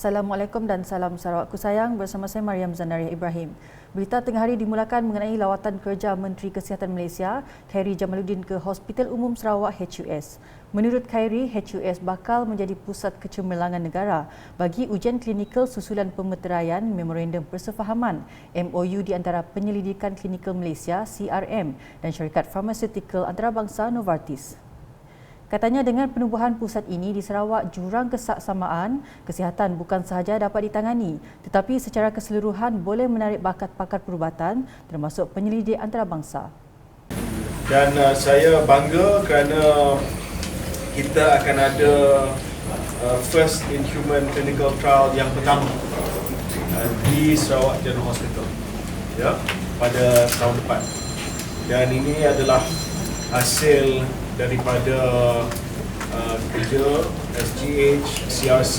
Assalamualaikum dan salam Sarawakku sayang, bersama saya Mariam Zanaria Ibrahim. Berita tengah hari dimulakan mengenai lawatan kerja Menteri Kesihatan Malaysia, Khairy Jamaluddin ke Hospital Umum Sarawak HUS. Menurut Khairy, HUS bakal menjadi pusat kecemerlangan negara bagi ujian klinikal susulan pemeteraian Memorandum Persefahaman MOU di antara Penyelidikan Klinikal Malaysia CRM dan syarikat farmasetikal antarabangsa Novartis. Katanya dengan penubuhan pusat ini di Sarawak, jurang kesaksamaan kesihatan bukan sahaja dapat ditangani tetapi secara keseluruhan boleh menarik bakat pakar perubatan termasuk penyelidik antarabangsa. Dan saya bangga kerana kita akan ada first in human clinical trial yang pertama di Sarawak General Hospital ya, pada tahun depan. Dan ini adalah hasil daripada kerja SGH, CRC,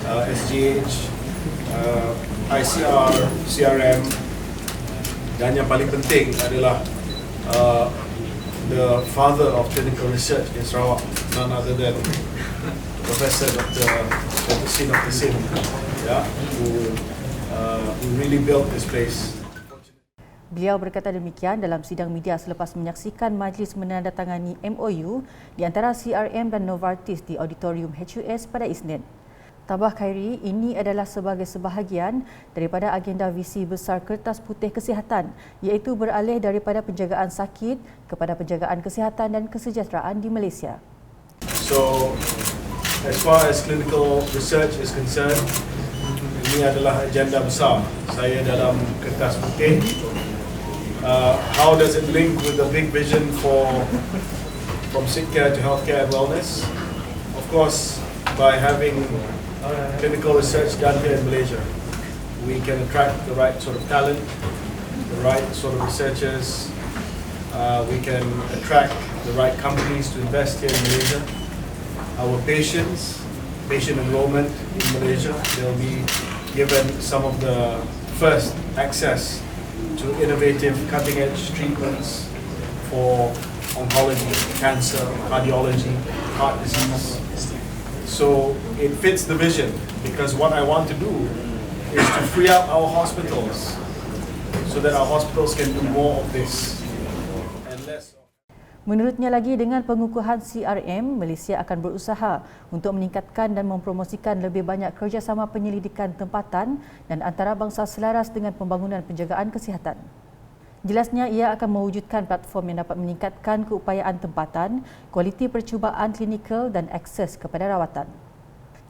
SGH, ICR, CRM, dan yang paling penting adalah the father of clinical research in Sarawak, none other than Professor Dr. Sin yeah, who really built this place. Beliau berkata demikian dalam sidang media selepas menyaksikan majlis menandatangani MOU di antara CRM dan Novartis di Auditorium HUS pada Isnin. Tambah Khairy, ini adalah sebagai sebahagian daripada agenda visi besar Kertas Putih Kesihatan iaitu beralih daripada penjagaan sakit kepada penjagaan kesihatan dan kesejahteraan di Malaysia. So, as far as clinical research is concerned, ini adalah agenda besar saya dalam Kertas Putih. How does it link with the big vision from sick care to healthcare and wellness? Of course, by having clinical research done here in Malaysia, we can attract the right sort of talent, the right sort of researchers. We can attract the right companies to invest here in Malaysia. Our patient enrollment in Malaysia, they'll be given some of the first access to innovative cutting-edge treatments for oncology, cancer, cardiology, heart disease. So it fits the vision because what I want to do is to free up our hospitals so that our hospitals can do more of this and less of. Menurutnya lagi, dengan pengukuhan CRM, Malaysia akan berusaha untuk meningkatkan dan mempromosikan lebih banyak kerjasama penyelidikan tempatan dan antarabangsa selaras dengan pembangunan penjagaan kesihatan. Jelasnya, ia akan mewujudkan platform yang dapat meningkatkan keupayaan tempatan, kualiti percubaan klinikal dan akses kepada rawatan.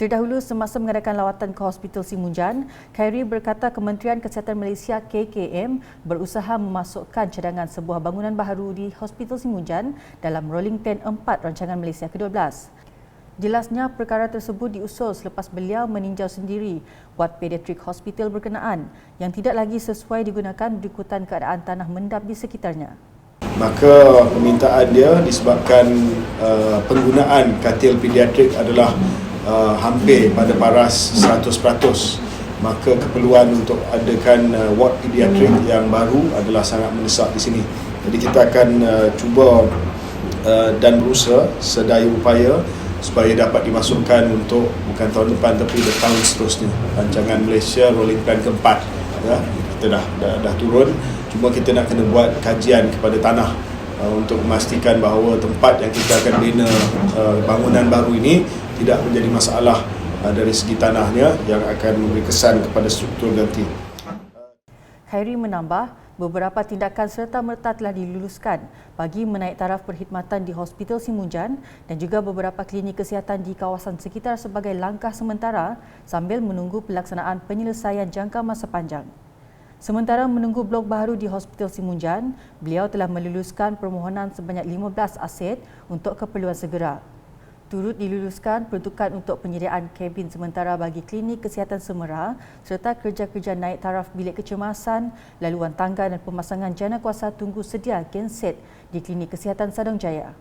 Terdahulu, semasa mengadakan lawatan ke Hospital Simunjan, Khairy berkata Kementerian Kesihatan Malaysia KKM berusaha memasukkan cadangan sebuah bangunan baharu di Hospital Simunjan dalam Rolling Plan 4 Rancangan Malaysia ke-12. Jelasnya, perkara tersebut diusul selepas beliau meninjau sendiri wad pediatrik hospital berkenaan yang tidak lagi sesuai digunakan berikutan keadaan tanah mendap di sekitarnya. Maka permintaan dia disebabkan penggunaan katil pediatrik adalah hampir pada paras 100%. Maka keperluan untuk adakan ward pediatrik yang baru adalah sangat mendesak di sini. Jadi kita akan cuba dan berusaha sedaya upaya supaya dapat dimasukkan untuk bukan tahun depan tapi tahun seterusnya. Rancangan Malaysia Rolling Plan keempat, ya, kita dah turun. Cuma kita nak kena buat kajian kepada tanah untuk memastikan bahawa tempat yang kita akan bina bangunan baru ini tidak menjadi masalah dari segi tanahnya yang akan memberi kesan kepada struktur ganti. Khairy menambah, beberapa tindakan serta-merta telah diluluskan bagi menaik taraf perkhidmatan di Hospital Simunjan dan juga beberapa klinik kesihatan di kawasan sekitar sebagai langkah sementara sambil menunggu pelaksanaan penyelesaian jangka masa panjang. Sementara menunggu blok baru di Hospital Simunjan, beliau telah meluluskan permohonan sebanyak 15 aset untuk keperluan segera. Turut diluluskan peruntukan untuk penyediaan kabin sementara bagi klinik kesihatan Semera serta kerja-kerja naik taraf bilik kecemasan, laluan tangga dan pemasangan jana kuasa tunggu sedia genset di klinik kesihatan Sadong Jaya.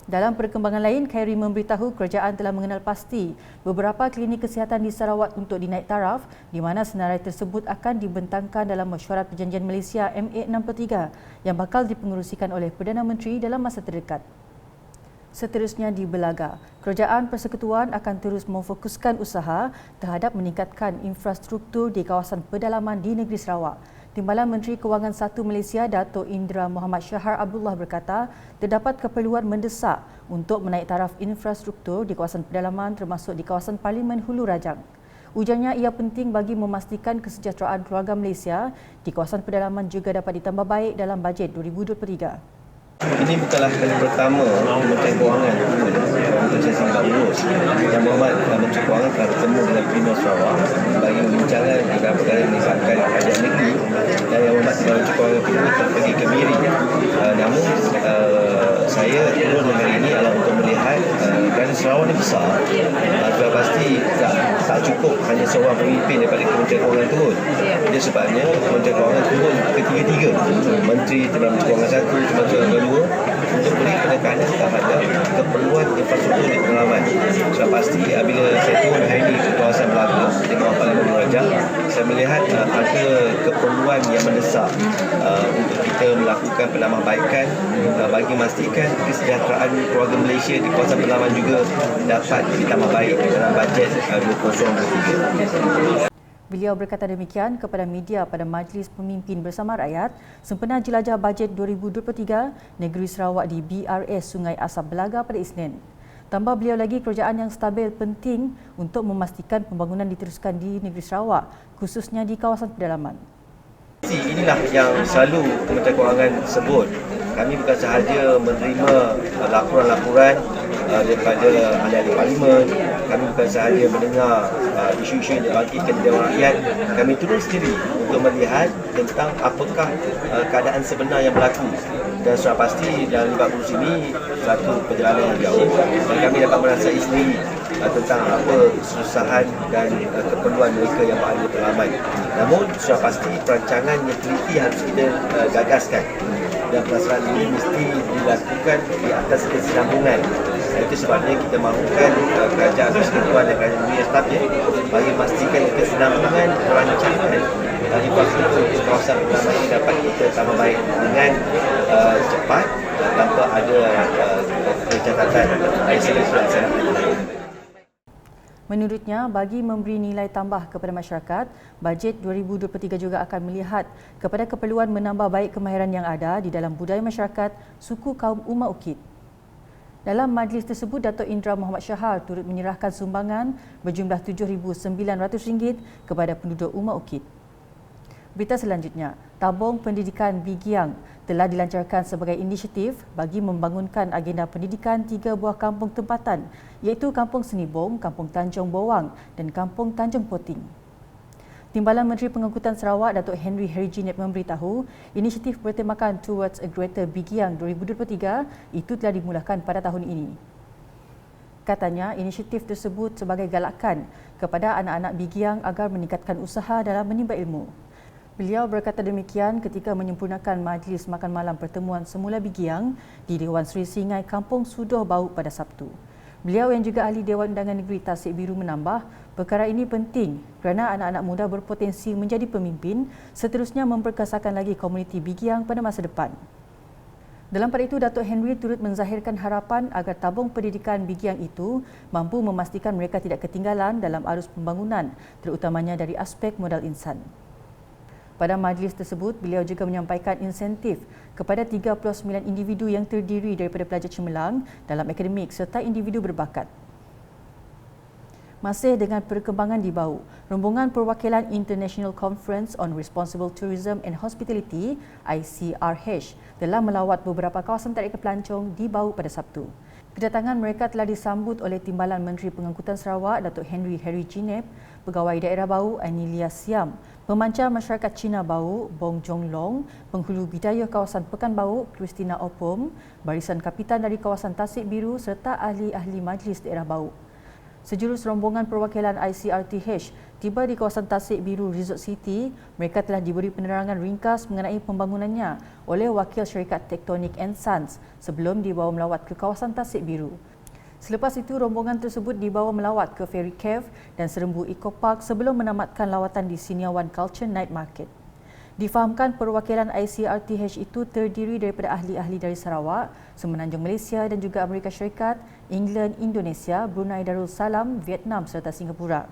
Dalam perkembangan lain, Khairy memberitahu kerajaan telah mengenal pasti beberapa klinik kesihatan di Sarawak untuk dinaik taraf di mana senarai tersebut akan dibentangkan dalam Mesyuarat Perjanjian Malaysia MA63 yang bakal dipengerusikan oleh Perdana Menteri dalam masa terdekat. Seterusnya di Belaga, Kerajaan Persekutuan akan terus memfokuskan usaha terhadap meningkatkan infrastruktur di kawasan pedalaman di negeri Sarawak. Timbalan Menteri Kewangan 1 Malaysia Dato' Indra Muhammad Shahar Abdullah berkata, terdapat keperluan mendesak untuk menaik taraf infrastruktur di kawasan pedalaman termasuk di kawasan Parlimen Hulu Rajang. Ujarnya ia penting bagi memastikan kesejahteraan keluarga Malaysia di kawasan pedalaman juga dapat ditambah baik dalam bajet 2023. Ini bukanlah kali pertama Menteri Kewangan untuk sesi urus. Yang Muhammad Menteri Kewangan telah bertemu dengan Premier Sarawak bagi membincangkan perkara-perkara yang melibatkan kerajaan negeri, dan Yang Muhammad Menteri Kewangan kedua pergi ke Miri. Namun saya turun hari ini adalah untuk melihat kerana Sarawak ini besar, sudah pasti tak cukup hanya seorang pemimpin daripada Kementerian Kewangan turun. Jadi sebabnya Kementerian Kewangan turun ketiga-tiga, Menteri Kewangan 1, Menteri Kewangan 2, untuk beri penekanan terhadap keperluan infrastruktur di pengalaman. Sudah pasti bila saya turun hari ini ke kawasan Belaga di bawah Parlimen Raja, saya melihat ada keperluan yang mendesak untuk kita melakukan penambahbaikan bagi memastikan kesejahteraan keluarga Malaysia di kawasan pengalaman juga dapat ditambah baik dalam bajet 2023. Beliau berkata demikian kepada media pada Majlis Pemimpin Bersama Rakyat sempena jelajah bajet 2023 negeri Sarawak di BRS Sungai Asap Belaga pada Isnin. Tambah beliau lagi, kerajaan yang stabil penting untuk memastikan pembangunan diteruskan di negeri Sarawak, khususnya di kawasan pedalaman. Inilah yang selalu Kementerian Kewangan sebut. Kami bukan sahaja menerima laporan-laporan daripada ahli-ahli parlimen, kami bukan sahaja mendengar isu-isu yang dibangkitkan di Dewan Rakyat, kami turun sendiri untuk melihat tentang apakah keadaan sebenar yang berlaku. Dan sudah pasti dalam 50 sini satu perjalanan yang jauh, dan kami dapat merasai sendiri tentang apa kesusahan dan keperluan mereka yang berada di pedalaman. Namun sudah pasti perancangan yang teliti harus kita gagaskan, dan pelaksanaan ini mesti dilakukan di atas kesinambungan. Itu sebabnya kita mahukan kerajaan persekutuan dan kerajaan negeri yang stabil bagi memastikan kesinambungan perancangan infrastruktur di kawasan pedalaman ini dapat kita tambah baik dengan cepat tanpa ada kecacatan dari segi pelaksanaan. Menurutnya, bagi memberi nilai tambah kepada masyarakat, bajet 2023 juga akan melihat kepada keperluan menambah baik kemahiran yang ada di dalam budaya masyarakat suku kaum Umma Ukit. Dalam majlis tersebut, Dato' Indra Muhammad Shahar turut menyerahkan sumbangan berjumlah RM7,900 kepada penduduk Umma Ukit. Berita selanjutnya, tabung pendidikan Bigiang telah dilancarkan sebagai inisiatif bagi membangunkan agenda pendidikan 3 buah kampung tempatan, iaitu Kampung Senibong, Kampung Tanjung Bowang dan Kampung Tanjung Poting. Timbalan Menteri Pengangkutan Sarawak Datuk Henry Herijinet memberitahu, inisiatif bertemakan Towards a Greater Bigiang 2023 itu telah dimulakan pada tahun ini. Katanya, inisiatif tersebut sebagai galakan kepada anak-anak Bigiang agar meningkatkan usaha dalam menimba ilmu. Beliau berkata demikian ketika menyempurnakan majlis makan malam pertemuan semula Bigiang di Dewan Seri Singai Kampung Sudoh Bau pada Sabtu. Beliau yang juga ahli Dewan Undangan Negeri Tasik Biru menambah, perkara ini penting kerana anak-anak muda berpotensi menjadi pemimpin, seterusnya memperkasakan lagi komuniti Bigiang pada masa depan. Dalam pada itu, Datuk Henry turut menzahirkan harapan agar tabung pendidikan Bigiang itu mampu memastikan mereka tidak ketinggalan dalam arus pembangunan, terutamanya dari aspek modal insan. Pada majlis tersebut, beliau juga menyampaikan insentif kepada 39 individu yang terdiri daripada pelajar cemerlang dalam akademik serta individu berbakat. Masih dengan perkembangan di Bau, rombongan perwakilan International Conference on Responsible Tourism and Hospitality (ICRH) telah melawat beberapa kawasan tarik pelancong di Bau pada Sabtu. Kedatangan mereka telah disambut oleh Timbalan Menteri Pengangkutan Sarawak Datuk Henry Herijinet, Pegawai Daerah Bau Anilia Siam, Pemancar Masyarakat Cina Bau Bong Jong Long, Penghulu Bidayah Kawasan Pekan Bau Christina Opom, Barisan Kapitan dari Kawasan Tasik Biru serta ahli-ahli Majlis Daerah Bau. Sejurus rombongan perwakilan ICRTH tiba di kawasan Tasik Biru Resort City. Mereka telah diberi penerangan ringkas mengenai pembangunannya oleh wakil syarikat Tectonic and Sons sebelum dibawa melawat ke kawasan Tasik Biru. Selepas itu, rombongan tersebut dibawa melawat ke Ferry Cave dan Serembu Eco Park sebelum menamatkan lawatan di Siniawan Culture Night Market. Difahamkan perwakilan ICRTH itu terdiri daripada ahli-ahli dari Sarawak, Semenanjung Malaysia dan juga Amerika Syarikat, England, Indonesia, Brunei Darussalam, Vietnam serta Singapura.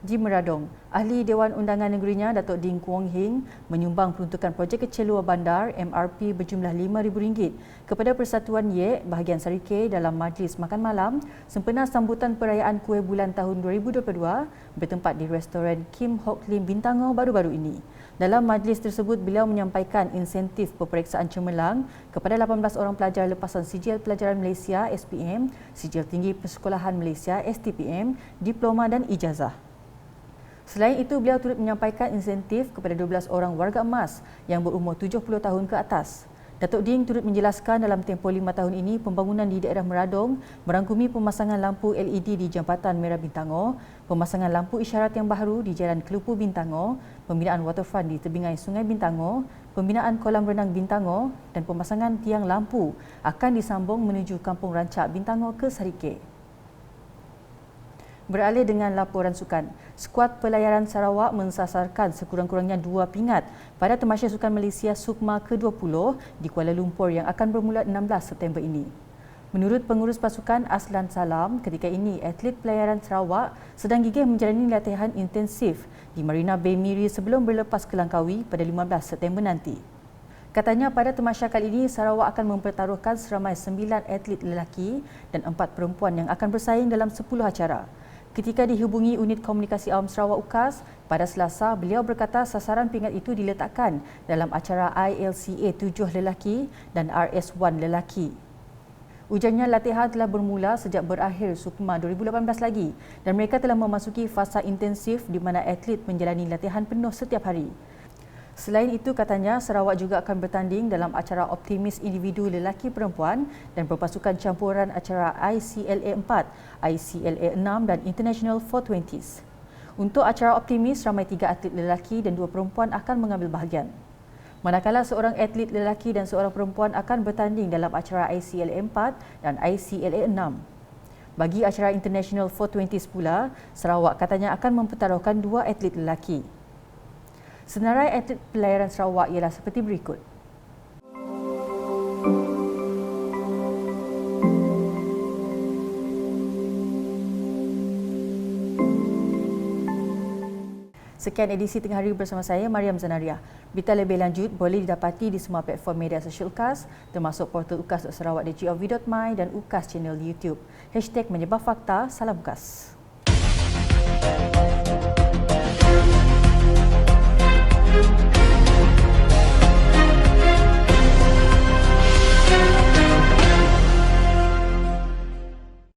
Di Meradong, Ahli Dewan Undangan Negerinya Datuk Ding Kuong Hing menyumbang peruntukan projek kecil luar bandar MRP berjumlah RM5,000 kepada Persatuan Yek bahagian Sarike dalam majlis makan malam sempena sambutan perayaan Kuih Bulan tahun 2022 bertempat di restoran Kim Hock Lim Bintango baru-baru ini. Dalam majlis tersebut, beliau menyampaikan insentif peperiksaan cemerlang kepada 18 orang pelajar lepasan Sijil Pelajaran Malaysia SPM, Sijil Tinggi Persekolahan Malaysia STPM, diploma dan ijazah. Selain itu, beliau turut menyampaikan insentif kepada 12 orang warga emas yang berumur 70 tahun ke atas. Datuk Ding turut menjelaskan dalam tempoh 5 tahun ini, pembangunan di daerah Meradong merangkumi pemasangan lampu LED di Jambatan Merah Bintango, pemasangan lampu isyarat yang baru di Jalan Kelupu Bintango, pembinaan waterfront di tebingai Sungai Bintango, pembinaan kolam renang Bintango dan pemasangan tiang lampu akan disambung menuju Kampung Rancak Bintango ke Sarike. Beralih dengan laporan sukan, skuad pelayaran Sarawak mensasarkan sekurang-kurangnya 2 pingat pada Tamasya Sukan Malaysia Sukma ke-20 di Kuala Lumpur yang akan bermula 16 September ini. Menurut pengurus pasukan Aslan Salam, ketika ini atlet pelayaran Sarawak sedang gigih menjalani latihan intensif di Marina Bay Miri sebelum berlepas ke Langkawi pada 15 September nanti. Katanya pada Tamasya kali ini, Sarawak akan mempertaruhkan seramai 9 atlet lelaki dan 4 perempuan yang akan bersaing dalam 10 acara. Ketika dihubungi Unit Komunikasi Awam Sarawak UKAS pada Selasa, beliau berkata sasaran pingat itu diletakkan dalam acara ILCA 7 lelaki dan RS1 lelaki. Ujarnya latihan telah bermula sejak berakhir Sukma 2018 lagi dan mereka telah memasuki fasa intensif di mana atlet menjalani latihan penuh setiap hari. Selain itu, katanya Sarawak juga akan bertanding dalam acara optimis individu lelaki perempuan dan berpasukan campuran acara ICLA 4, ICLA 6 dan International 420s. Untuk acara optimis, ramai 3 atlet lelaki dan 2 perempuan akan mengambil bahagian. Manakala seorang atlet lelaki dan seorang perempuan akan bertanding dalam acara ICLA 4 dan ICLA 6. Bagi acara International 420s pula, Sarawak katanya akan mempertaruhkan 2 atlet lelaki. Senarai atlet pelayaran Sarawak ialah seperti berikut. Sekian edisi Tengah Hari bersama saya, Mariam Zanaria. Berita lebih lanjut boleh didapati di semua platform media sosial UKAS, termasuk portal ukas.sarawak.gov.my dan UKAS channel YouTube. #menyebabfakta, salam UKAS.